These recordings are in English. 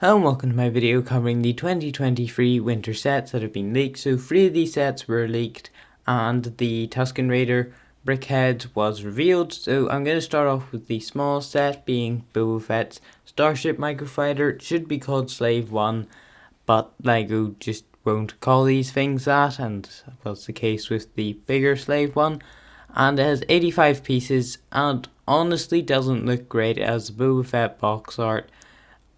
Hello and welcome to my video covering the 2023 winter sets that have been leaked. So 3 of these sets were leaked and the Tusken Raider Brickhead was revealed. So I'm going to start off with the small set being Boba Fett's Starship Microfighter. It should be called Slave 1, but LEGO just won't call these things that, and that's the case with the bigger Slave 1. And it has 85 pieces and honestly doesn't look great as Boba Fett box art.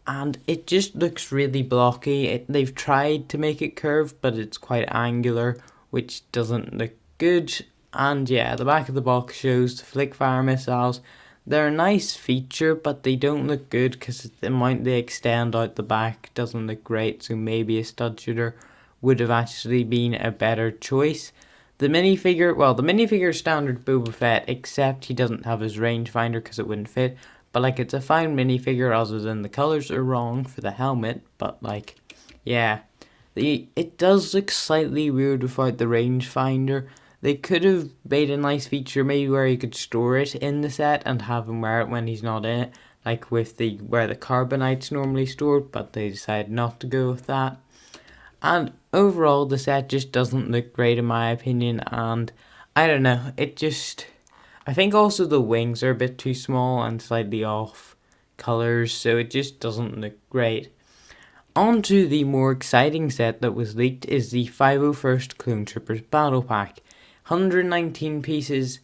And it just looks really blocky. They've tried to make it curved, but it's quite angular, which doesn't look good. And yeah, the back of the box shows the flick fire missiles. They're a nice feature, but they don't look good because the amount they extend out the back doesn't look great. So maybe a stud shooter would have actually been a better choice. The minifigure is standard Boba Fett, except he doesn't have his rangefinder because it wouldn't fit. But like, it's a fine minifigure other than the colors are wrong for the helmet. But like, yeah, it does look slightly weird without the rangefinder. They could have made a nice feature maybe where you could store it in the set and have him wear it when he's not in it, like with where the carbonite's normally stored, but they decided not to go with that. And overall, the set just doesn't look great in my opinion, and I don't know, I think also the wings are a bit too small and slightly off colors, so it just doesn't look great. On to the more exciting set that was leaked is the 501st Clone Troopers Battlepack. 119 pieces,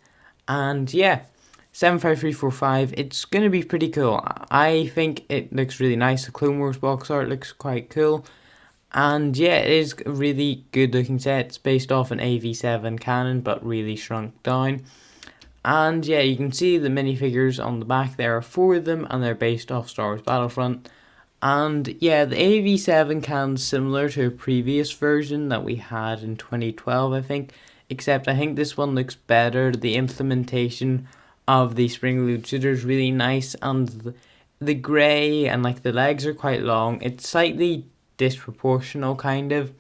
and yeah, 75345, it's going to be pretty cool. I think it looks really nice. The Clone Wars box art looks quite cool. And yeah, it is a really good looking set. It's based off an AV7 cannon, but really shrunk down. And yeah, you can see the minifigures on the back. There are 4 of them, and they're based off Star Wars Battlefront. And yeah, the AV7 cannon's similar to a previous version that we had in 2012, I think. Except I think this one looks better. The implementation of the spring-load shooter is really nice, and the grey and like the legs are quite long. It's slightly disproportional kind of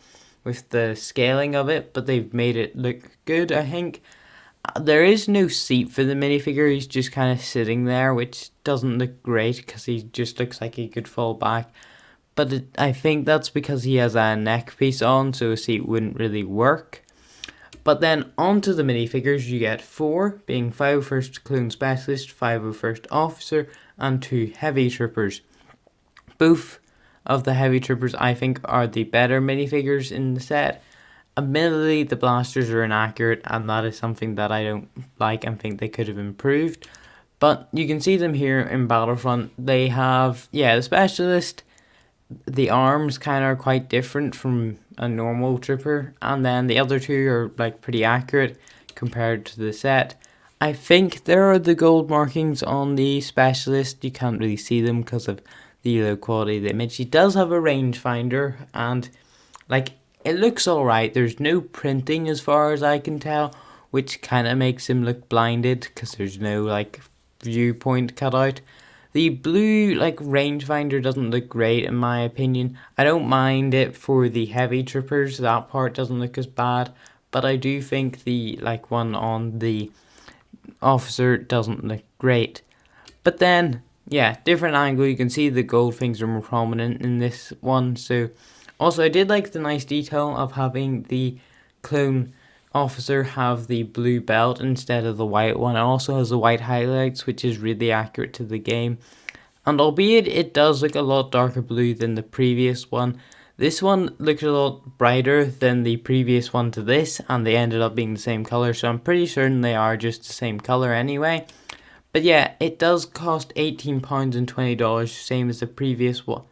with the scaling of it, but they've made it look good, I think. There is no seat for the minifigure. He's just kind of sitting there, which doesn't look great because he just looks like he could fall back. But I think that's because he has a neck piece on, so a seat wouldn't really work. But then onto the minifigures, you get 4, being 501st Clone Specialist, 501st Officer, and 2 Heavy Troopers. Both of the Heavy Troopers, I think, are the better minifigures in the set. Admittedly, the blasters are inaccurate, and that is something that I don't like and think they could have improved. But you can see them here in Battlefront. They have, the Specialist, the arms kind of are quite different from a normal trooper, and then the other 2 are like pretty accurate compared to the set. I think there are the gold markings on the Specialist. You can't really see them because of the low quality of the image. He does have a rangefinder, and like, it looks alright. There's no printing as far as I can tell, which kind of makes him look blinded because there's no like viewpoint cut out. The blue like rangefinder doesn't look great in my opinion. I don't mind it for the heavy troopers. That part doesn't look as bad, but I do think the like one on the officer doesn't look great. But then yeah, different angle. You can see the gold things are more prominent in this one. So also, I did like the nice detail of having the clone officer have the blue belt instead of the white one. It also has the white highlights, which is really accurate to the game. And albeit it does look a lot darker blue than the previous one, this one looks a lot brighter than the previous one to this, and they ended up being the same color, so I'm pretty certain they are just the same color anyway. But yeah, it does cost £18 and $20, same as the previous one.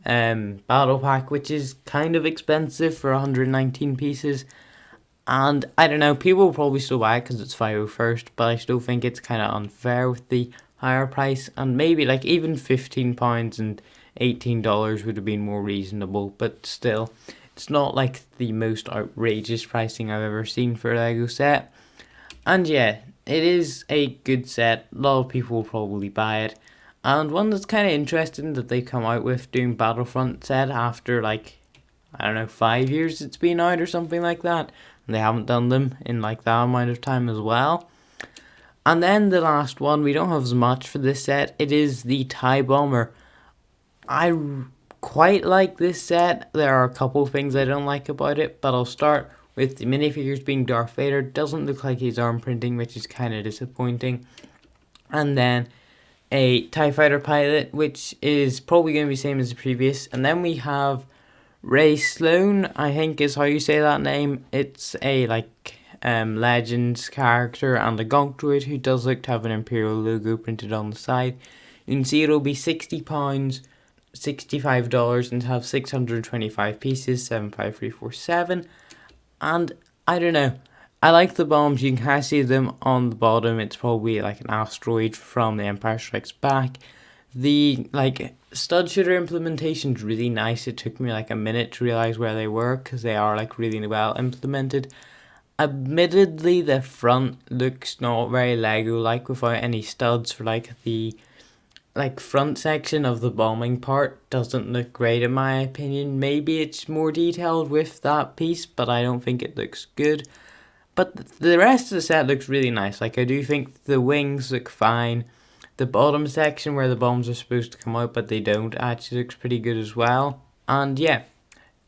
Battle pack, which is kind of expensive for 119 pieces, and I don't know, people will probably still buy it because it's 501st, but I still think it's kind of unfair with the higher price, and maybe like even £15 and $18 would have been more reasonable, but still, it's not like the most outrageous pricing I've ever seen for a LEGO set. And yeah, it is a good set. A lot of people will probably buy it. And one that's kind of interesting that they come out with doing Battlefront set after like, I don't know, 5 years it's been out or something like that. And they haven't done them in like that amount of time as well. And then the last one, we don't have as much for this set. It is the TIE Bomber. I quite like this set. There are a couple things I don't like about it, but I'll start with the minifigures being Darth Vader. Doesn't look like he's arm printing, which is kind of disappointing. And then a TIE Fighter pilot, which is probably going to be the same as the previous. And then we have Ray Sloan, I think is how you say that name. It's a Legends character and a Gonk droid who does look to have an Imperial logo printed on the side. You can see it'll be £60, $65, and have 625 pieces, 75347. And I don't know, I like the bombs. You can kind of see them on the bottom. It's probably like an asteroid from The Empire Strikes Back. The stud shooter implementation is really nice. It took me like a minute to realize where they were because they are like really well implemented. Admittedly, the front looks not very Lego-like without any studs for the front section of the bombing part. Doesn't look great in my opinion. Maybe it's more detailed with that piece, but I don't think it looks good. But the rest of the set looks really nice. I do think the wings look fine. The bottom section where the bombs are supposed to come out but they don't actually looks pretty good as well. And yeah,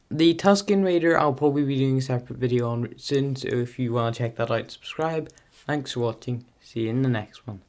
the Tusken Raider I'll probably be doing a separate video on soon, so if you want to check that out, subscribe. Thanks for watching. See you in the next one.